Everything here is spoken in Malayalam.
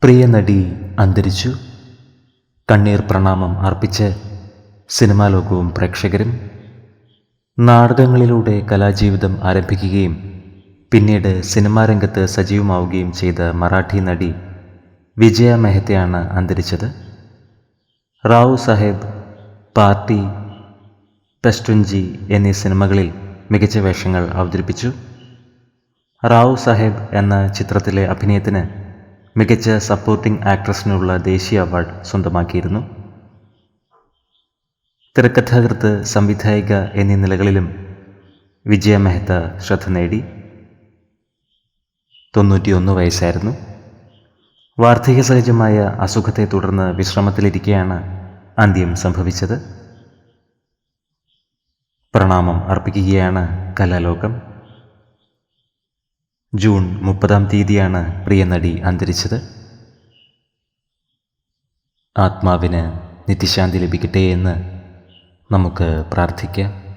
പ്രിയ നടി അന്തരിച്ചു. കണ്ണീർ പ്രണാമം അർപ്പിച്ച് സിനിമാ ലോകവും പ്രേക്ഷകരും. നാടകങ്ങളിലൂടെ കലാജീവിതം ആരംഭിക്കുകയും പിന്നീട് സിനിമാ രംഗത്ത് സജീവമാവുകയും ചെയ്ത മറാഠി നടി വിജയ മെഹ്തയാണ് അന്തരിച്ചത്. റാവു സാഹേബ്, പാർട്ടി, പെസ്റ്റുൻജി എന്നീ സിനിമകളിൽ മികച്ച വേഷങ്ങൾ അവതരിപ്പിച്ചു. റാവു സാഹേബ് എന്ന ചിത്രത്തിലെ അഭിനയത്തിന് മികച്ച സപ്പോർട്ടിംഗ് ആക്ട്രസിനുള്ള ദേശീയ അവാർഡ് സ്വന്തമാക്കിയിരുന്നു. തിരക്കഥാകൃത്ത്, സംവിധായിക എന്നീ നിലകളിലും വിജയ മെഹ്ത ശ്രദ്ധ നേടി. 91 വയസ്സായിരുന്നു. വാർദ്ധക്യ സഹജമായ അസുഖത്തെ തുടർന്ന് വിശ്രമത്തിലിരിക്കെയാണ് അന്ത്യം സംഭവിച്ചത്. പ്രണാമം അർപ്പിക്കുകയാണ് കലാലോകം. ജൂൺ 30 പ്രിയ നടി അന്തരിച്ചത്. ആത്മാവിന് നിത്യശാന്തി ലഭിക്കട്ടെ എന്ന് നമുക്ക് പ്രാർത്ഥിക്കാം.